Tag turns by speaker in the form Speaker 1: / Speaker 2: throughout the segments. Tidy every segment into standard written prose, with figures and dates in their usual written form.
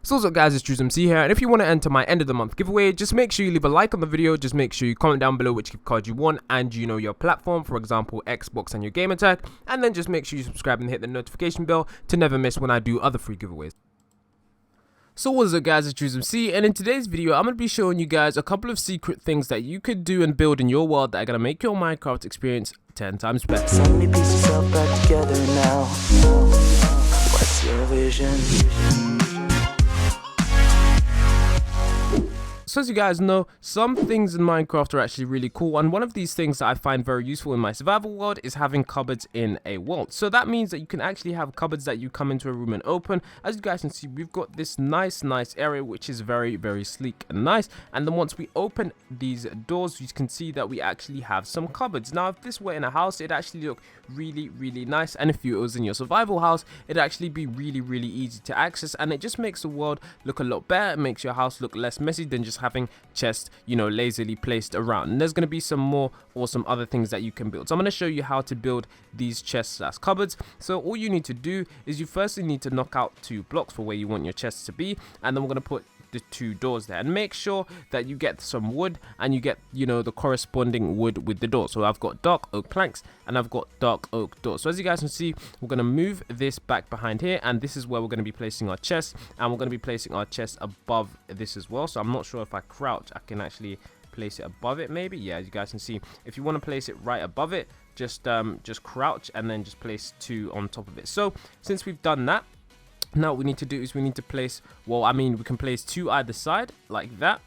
Speaker 1: So what's up guys, it's MC here, and if you want to enter my end of the month giveaway, just make sure you leave a like on the video, just make sure you comment down below which gift card you want and your platform, for example Xbox and your Gamertag, and then just make sure you subscribe and hit the notification bell to never miss when I do other free giveaways. So what's up guys, it's MC, and in today's video I'm going to be showing you guys a couple of secret things that you could do and build in your world that are going to make your Minecraft experience 10 times better.
Speaker 2: So many pieces all back together now. What's your vision?
Speaker 1: So as you guys know, some things in Minecraft are actually really cool, and one of these things that I find very useful in my survival world is having cupboards in a world. So that means that you can actually have cupboards that you come into a room and open. As you guys can see, we've got this nice area which is very sleek and nice, and then once we open these doors you can see that we actually have some cupboards. Now if this were in a house, it'd actually look really nice, and if it was in your survival house, it'd actually be really easy to access, and it just makes the world look a lot better. It makes your house look less messy than just having chests, lazily placed around. And there's going to be some more awesome other things that you can build. So I'm going to show you how to build these chests as cupboards. So all you need to do is you firstly need to knock out 2 blocks for where you want your chests to be, and then we're going to put the 2 doors there, and make sure that you get some wood and you get the corresponding wood with the door. So I've got dark oak planks and I've got dark oak doors. So as you guys can see, we're going to move this back behind here, and this is where we're going to be placing our chest, and we're going to be placing our chest above this as well. So I'm not sure if I crouch I can actually place it above it, maybe. Yeah, as you guys can see, if you want to place it right above it, just crouch and then just place 2 on top of it. So since we've done that, now what we need to do is we need to place, we can place 2 either side like that,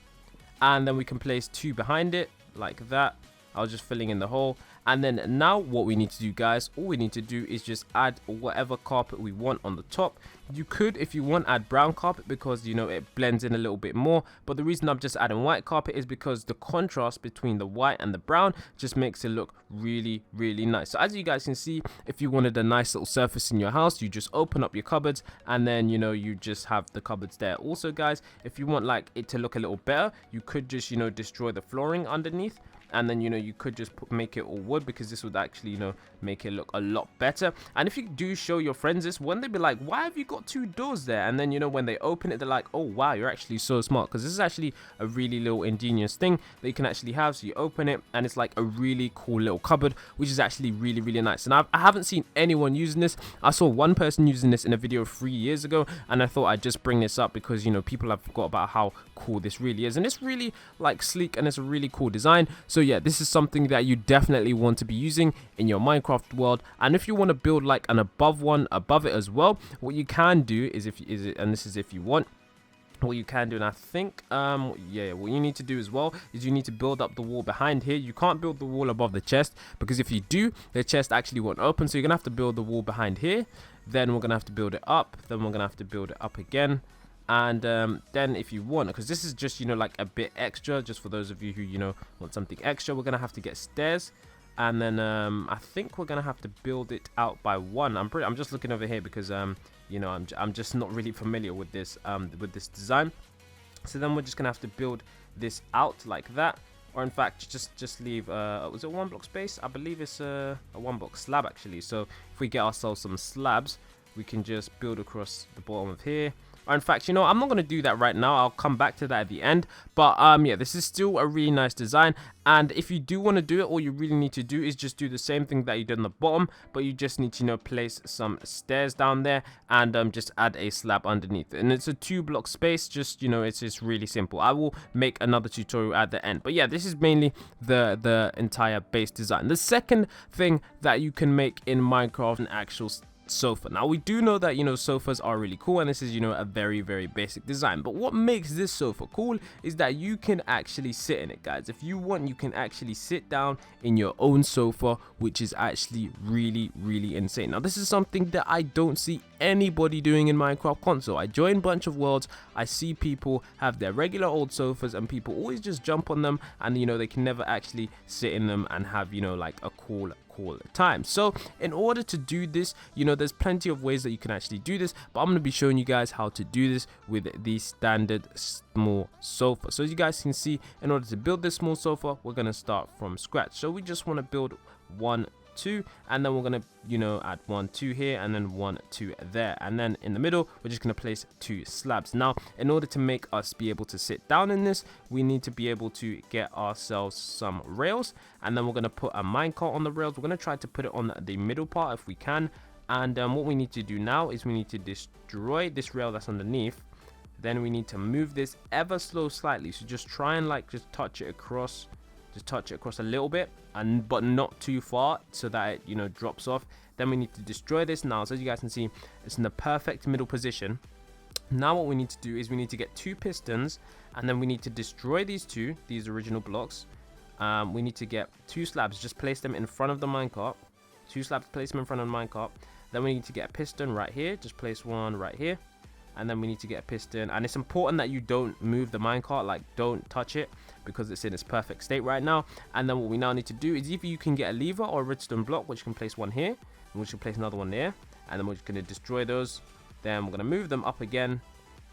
Speaker 1: and then we can place 2 behind it like that. I was just filling in the hole. And then now what we need to do, guys, all we need to do is just add whatever carpet we want on the top. You could, if you want, add brown carpet because it blends in a little bit more, but the reason I'm just adding white carpet is because the contrast between the white and the brown just makes it look really nice. So as you guys can see, if you wanted a nice little surface in your house, you just open up your cupboards, and then you just have the cupboards there. Also guys, if you want like it to look a little better, you could just destroy the flooring underneath, and then you could just make it all wood, because this would actually make it look a lot better. And if you do show your friends this, when they be like, why have you got 2 doors there, and then when they open it, they're like, oh wow, you're actually so smart, because this is actually a really little ingenious thing that you can actually have. So you open it and it's like a really cool little cupboard, which is actually really nice. And I haven't seen anyone using this. I saw one person using this in a video 3 years ago, and I thought I'd just bring this up because people have forgot about how cool this really is, and it's really like sleek and it's a really cool design. So yeah, this is something that you definitely want to be using in your Minecraft world. And if you want to build like an above one above it as well, what you can do is and this is if you want, what you can do, and I think what you need to do as well is you need to build up the wall behind here. You can't build the wall above the chest, because if you do, the chest actually won't open. So you're gonna have to build the wall behind here, then we're gonna have to build it up, then we're gonna have to build it up again. And then if you want, because this is just like a bit extra, just for those of you who want something extra, we're gonna have to get stairs, and then I think we're gonna have to build it out by 1. I'm just looking over here because I'm just not really familiar with this design. So then we're just gonna have to build this out like that, or in fact just leave was it 1 block space? I believe it's a 1 block slab actually. So if we get ourselves some slabs, we can just build across the bottom of here. Or in fact, I'm not going to do that right now. I'll come back to that at the end. But yeah, this is still a really nice design. And if you do want to do it, all you really need to do is just do the same thing that you did on the bottom, but you just need to place some stairs down there, and just add a slab underneath. And it's a 2 block space. Just it's just really simple. I will make another tutorial at the end. But yeah, this is mainly the entire base design. The second thing that you can make in Minecraft, an actual sofa. Now we do know that sofas are really cool, and this is a very basic design, but what makes this sofa cool is that you can actually sit in it, guys. If you want, you can actually sit down in your own sofa, which is actually really insane. Now this is something that I don't see anybody doing in Minecraft console. I join bunch of worlds, I see people have their regular old sofas, and people always just jump on them, and they can never actually sit in them and have like a cool time. So in order to do this, there's plenty of ways that you can actually do this, but I'm going to be showing you guys how to do this with the standard small sofa. So as you guys can see, in order to build this small sofa, we're going to start from scratch. So we just want to build 1 2, and then we're gonna, you know, add 1, 2 here, and then 1, 2 there, and then in the middle we're just gonna place 2 slabs. Now, in order to make us be able to sit down in this, we need to be able to get ourselves some rails, and then we're gonna put a minecart on the rails. We're gonna try to put it on the middle part if we can. And what we need to do now is we need to destroy this rail that's underneath. Then we need to move this ever so slightly. So just try and like just touch it across a little bit, and but not too far, so that it, you know, drops off. Then we need to destroy this. Now, so as you guys can see, it's in the perfect middle position. Now what we need to do is we need to get 2 pistons, and then we need to destroy these original blocks. We need to get 2 slabs, just place them in front of the minecart. 2 slabs, place them in front of the minecart. Then we need to get a piston right here, just place one right here, and then we need to get a piston. And it's important that you don't move the minecart, like don't touch it, because it's in its perfect state right now. And then what we now need to do is either you can get a lever or a redstone block, which you can place one here, and we should place another one there, and then we're just going to destroy those. Then we're going to move them up again,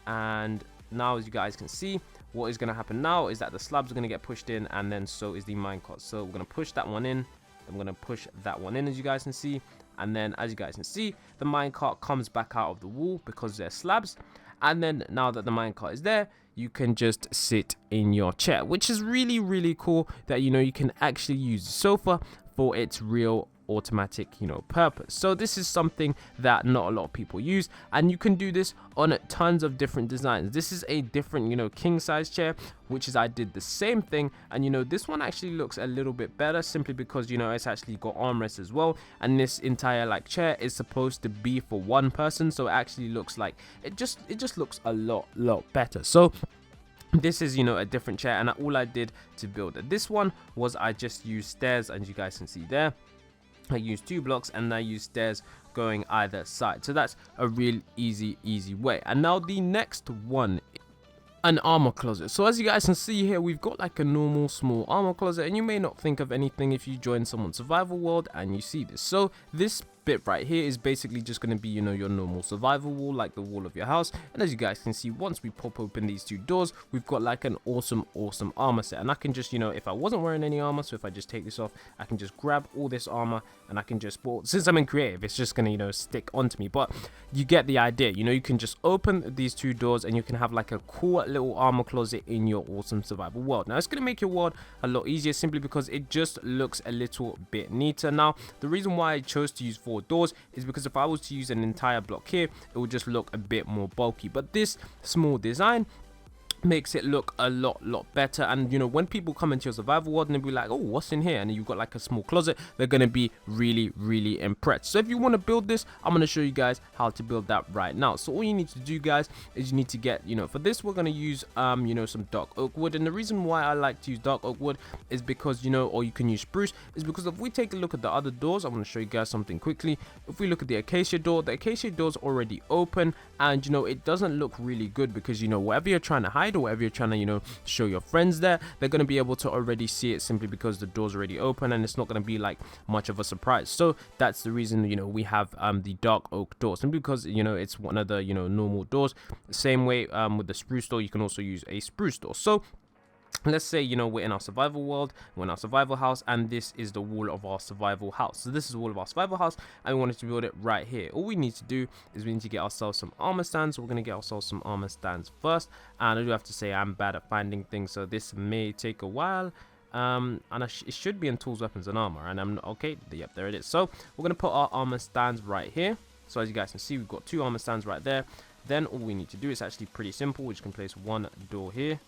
Speaker 1: and now as you guys can see, what is going to happen now is that the slabs are going to get pushed in, and then so is the minecart. So we're going to push that one in, I'm going to push that one in, as you guys can see, and then as you guys can see, the minecart comes back out of the wall because they're slabs. And then now that the minecart is there, you can just sit in your chair, which is really cool, that, you know, you can actually use the sofa for its real automatic, you know, purpose. So this is something that not a lot of people use, and you can do this on tons of different designs. This is a different, you know, king size chair, which is I did the same thing, and you know, this one actually looks a little bit better simply because, you know, it's actually got armrests as well, and this entire like chair is supposed to be for one person, so it actually looks like it just looks a lot better. So this is, you know, a different chair, and all I did to build this one was I just used stairs, and you guys can see there I used 2 blocks, and I used stairs going either side. So that's a real easy way. And now the next one, an armor closet. So as you guys can see here, we've got like a normal small armor closet, and you may not think of anything if you join someone's survival world and you see this. So this bit right here is basically just going to be, you know, your normal survival wall, like the wall of your house. And as you guys can see, once we pop open these 2 doors, we've got like an awesome armor set. And I can just, you know, if I wasn't wearing any armor, so if I just take this off, I can just grab all this armor, and I can just, well, since I'm in creative, it's just gonna, you know, stick onto me. But you get the idea. You know, you can just open these 2 doors, and you can have like a cool little armor closet in your awesome survival world. Now it's gonna make your world a lot easier, simply because it just looks a little bit neater. Now the reason why I chose to use 4 doors is because if I was to use an entire block here, it would just look a bit more bulky. But this small design makes it look a lot better. And you know, when people come into your survival world and they'll be like, oh, what's in here, and you've got like a small closet, they're gonna be really impressed. So if you want to build this, I'm gonna show you guys how to build that right now. So all you need to do, guys, is you need to get, you know, for this we're gonna use you know, some dark oak wood. And the reason why I like to use dark oak wood is because, you know, or you can use spruce, is because if we take a look at the other doors, I'm gonna show you guys something quickly. If we look at the acacia door, the acacia door's already open, and you know, it doesn't look really good because, you know, whatever you're trying to hide or whatever you're trying to, you know, show your friends there, they're going to be able to already see it simply because the door's already open, and it's not going to be like much of a surprise. So that's the reason, you know, we have the dark oak door, simply because, you know, it's one of the, you know, normal doors. Same way with the spruce door, you can also use a spruce door. So let's say, you know, we're in our survival world, we're in our survival house, and this is the wall of our survival house. So this is the wall of our survival house, and we wanted to build it right here. All we need to do is we need to get ourselves some armor stands. So we're going to get ourselves some armor stands first, and I do have to say I'm bad at finding things, so this may take a while. And it should be in tools, weapons, and armor, and I'm okay. Yep, there it is. So we're going to put our armor stands right here. So as you guys can see, we've got 2 armor stands right there. Then all we need to do is actually pretty simple. We just can place 1 door here.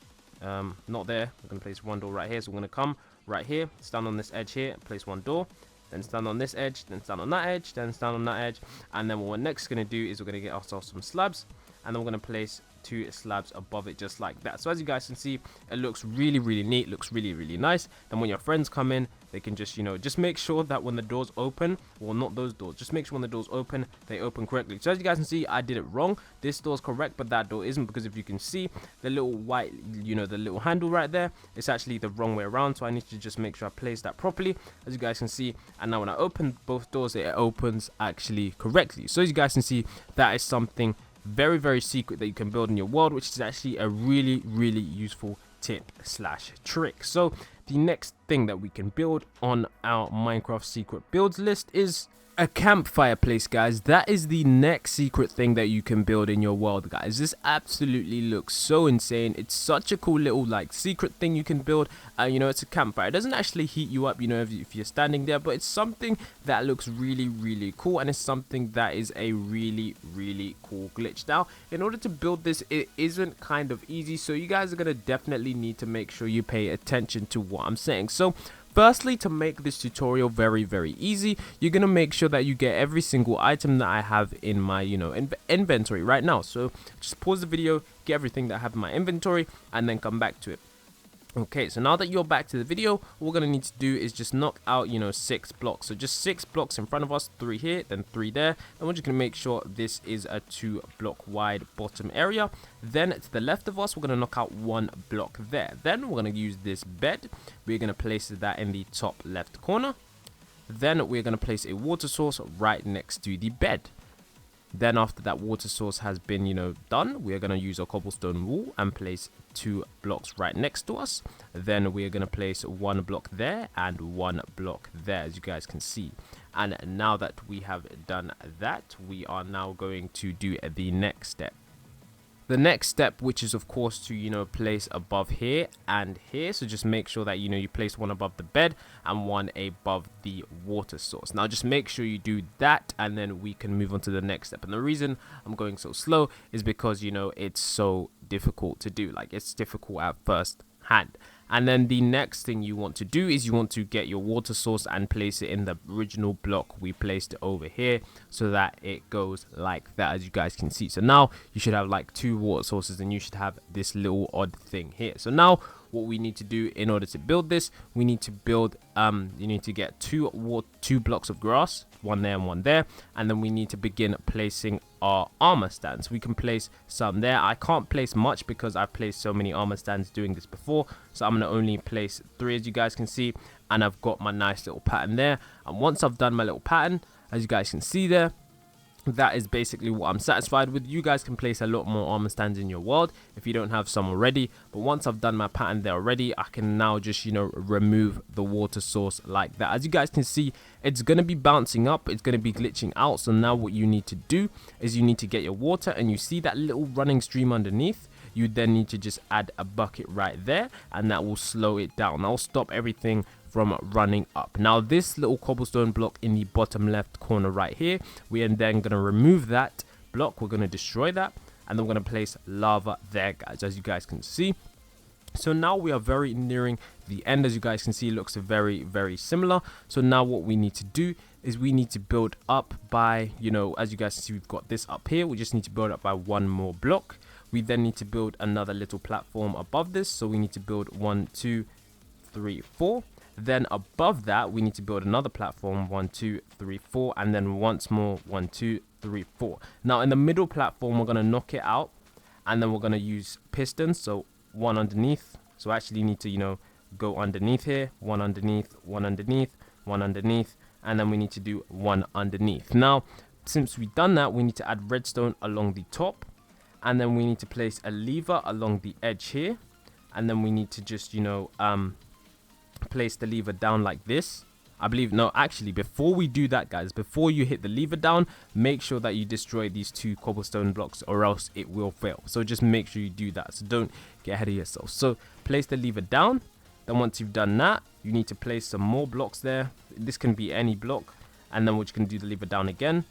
Speaker 1: Not there. We're going to place 1 door right here. So we're going to come right here, stand on this edge here, place 1 door, then stand on this edge, then stand on that edge, then stand on that edge. And then what we're next going to do is we're going to get ourselves some slabs, and then we're going to place 2 slabs above it, just like that. So as you guys can see, it looks really neat, looks really nice. Then when your friends come in, they can just, you know, just make sure that when the doors open, well, not those doors, just make sure when the doors open, they open correctly. So as you guys can see, I did it wrong. This door's correct, but that door isn't, because if you can see the little white, you know, the little handle right there, it's actually the wrong way around. So I need to just make sure I place that properly, as you guys can see. And now when I open both doors, it opens actually correctly. So as you guys can see, that is something very secret that you can build in your world, which is actually a really useful tip slash trick. So the next thing that we can build on our Minecraft secret builds list is a campfire place, guys. That is the next secret thing that you can build in your world, guys. This absolutely looks so insane. It's such a cool little like secret thing you can build. You know, it's a campfire. It doesn't actually heat you up, you know, if you're standing there, but it's something that looks really cool, and it's something that is a really cool glitch. Now, in order to build this, it isn't kind of easy, so you guys are gonna definitely need to make sure you pay attention to what I'm saying. So firstly, to make this tutorial very easy, you're gonna make sure that you get every single item that I have in my, you know, inventory right now. So just pause the video, get everything that I have in my inventory, and then come back to it. Okay, so now that you're back to the video, what we're gonna need to do is just knock out, you know, 6 blocks. So just 6 blocks in front of us, 3 here, then 3 there, and we're just gonna make sure this is a 2 block wide bottom area. Then to the left of us, we're gonna knock out 1 block there. Then we're gonna use this bed. We're gonna place that in the top left corner. Then we're gonna place a water source right next to the bed. Then after that water source has been, you know, done, we're going to use a cobblestone wall and place 2 blocks right next to us. Then we're going to place 1 block there and 1 block there, as you guys can see. And now that we have done that, we are now going to do the next step. The next step, which is of course to, you know, place above here and here. So just make sure that, you know, you place 1 above the bed and 1 above the water source. Now just make sure you do that, and then we can move on to the next step. And the reason I'm going so slow is because, you know, it's so difficult to do. Like, it's difficult at first hand. And then the next thing you want to do is you want to get your water source and place it in the original block we placed it over here, so that it goes like that, as you guys can see. So now you should have like 2 water sources, and you should have this little odd thing here. So now what we need to do in order to build this, we need to build you need to get 2 blocks of grass, 1 there and 1 there, and then we need to begin placing our armor stands. We can place some there. I can't place much because I've placed so many armor stands doing this before, so I'm gonna only place 3, as you guys can see, and I've got my nice little pattern there. And once I've done my little pattern, as you guys can see there, that is basically what I'm satisfied with. You guys can place a lot more armor stands in your world if you don't have some already, but once I've done my pattern there already, I can now just, you know, remove the water source like that. As you guys can see, it's going to be bouncing up, it's going to be glitching out. So now what you need to do is you need to get your water, and you see that little running stream underneath. You then need to just add a bucket right there, and that will slow it down. That will stop everything from running up. Now this little cobblestone block in the bottom left corner right here, we are then going to remove that block. We're going to destroy that, and then we're going to place lava there, guys, as you guys can see. So now we are very nearing the end. As you guys can see, it looks very similar. So now what we need to do is we need to build up by, you know, as you guys can see, we've got this up here. We just need to build up by 1 more block. We then need to build another little platform above this. So we need to build 1, 2, 3, 4. Then above that, we need to build another platform, 1, 2, 3, 4, and then once more, 1, 2, 3, 4. Now in the middle platform, we're going to knock it out, and then we're going to use pistons. So 1 underneath. So I actually need to, you know, go underneath here, 1 underneath, 1 underneath, 1 underneath, and then we need to do 1 underneath. Now, since we've done that, we need to add redstone along the top, and then we need to place a lever along the edge here, and then we need to just, you know, place the lever down like this. I believe, no, actually, before we do that, guys, before you hit the lever down, make sure that you destroy these 2 cobblestone blocks, or else it will fail. So just make sure you do that, so don't get ahead of yourself. So place the lever down. Then once you've done that, you need to place some more blocks there. This can be any block, and then we're just going to do the lever down again,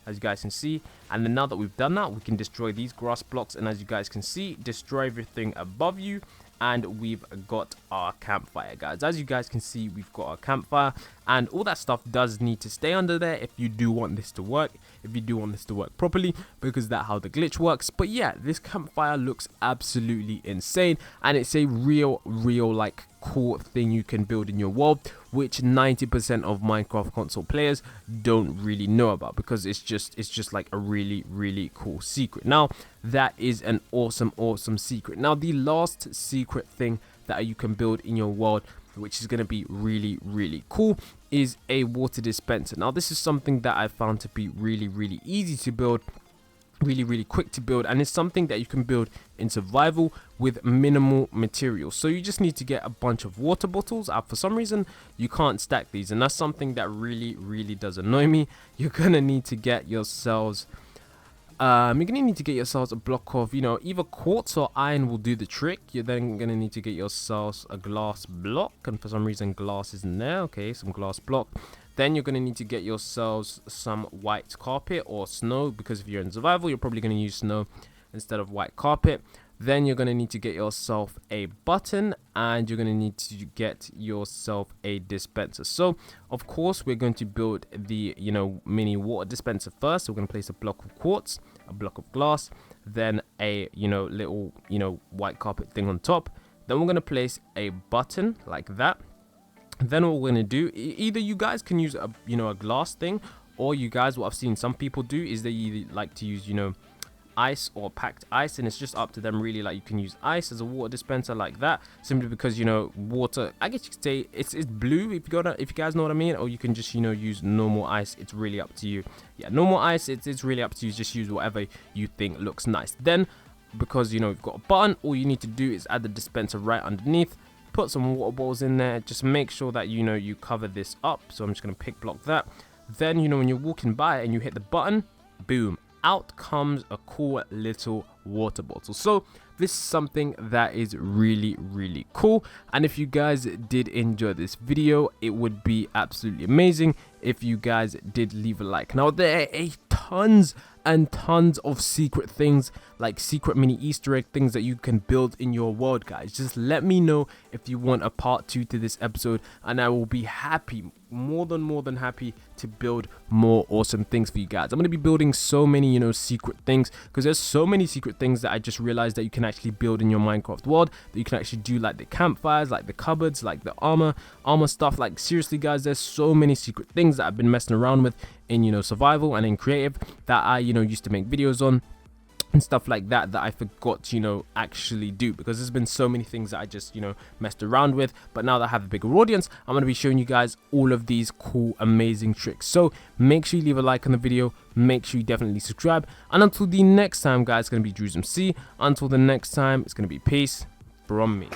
Speaker 1: as you guys can see. And then now that we've done that, we can destroy these grass blocks, and as you guys can see, destroy everything above you, and we've got our campfire, guys. As you guys can see, we've got our campfire, and all that stuff does need to stay under there if you do want this to work, if you do want this to work properly, because that's how the glitch works. But yeah, this campfire looks absolutely insane, and it's a real like cool thing you can build in your world, which 90% of Minecraft console players don't really know about, because it's just like a really cool secret. Now that is an awesome secret. Now the last secret thing that you can build in your world, which is going to be really cool, is a water dispenser. Now this is something that I found to be really easy to build, really quick to build, and it's something that you can build in survival with minimal materials. So you just need to get a bunch of water bottles. For some reason you can't stack these, and that's something that really does annoy me. You're gonna need to get yourselves a block of, you know, either quartz or iron will do the trick. You're then gonna need to get yourselves a glass block, and for some reason glass isn't there. Okay, some glass block. Then you're going to need to get yourselves some white carpet or snow, because if you're in survival, you're probably going to use snow instead of white carpet. Then you're going to need to get yourself a button, and you're going to need to get yourself a dispenser. So, of course, we're going to build the, you know, mini water dispenser first. So we're going to place a block of quartz, a block of glass, then a, you know, little, you know, white carpet thing on top. Then we're going to place a button like that. Then what we're going to do, either you guys can use a, you know, a glass thing, or you guys, what I've seen some people do is they either like to use, you know, ice or packed ice, and it's just up to them really. Like, you can use ice as a water dispenser like that, simply because, you know, water, I guess you could say it's blue, if you guys know what I mean, or you can just, you know, use normal ice. It's really up to you. Yeah, normal ice, it's really up to you. Just use whatever you think looks nice. Then, because, you know, you've got a button, all you need to do is add the dispenser right underneath. Put some water bottles in there. Just make sure that, you know, you cover this up. So I'm just going to pick block that. Then, you know, when you're walking by and you hit the button, boom, out comes a cool little water bottle. So this is something that is really cool. And if you guys did enjoy this video, it would be absolutely amazing if you guys did leave a like. Now, there are tons and tons of secret things, like secret mini Easter egg things that you can build in your world, guys. Just let me know if you want a part 2 to this episode, and I will be happy, more than happy, to build more awesome things for you guys. I'm going to be building so many, you know, secret things, because there's so many secret things that I just realized that you can actually build in your Minecraft world, that you can actually do, like the campfires, like the cupboards, like the armor stuff. Like, seriously guys, there's so many secret things that I've been messing around with in, you know, survival and in creative, that I, you know, used to make videos on and stuff like that, that I forgot to, you know, actually do, because there's been so many things that I just, you know, messed around with. But now that I have a bigger audience, I'm going to be showing you guys all of these cool, amazing tricks. So make sure you leave a like on the video, make sure you definitely subscribe, and until the next time, guys, it's going to be Drews MC. Until the next time, it's going to be peace from me.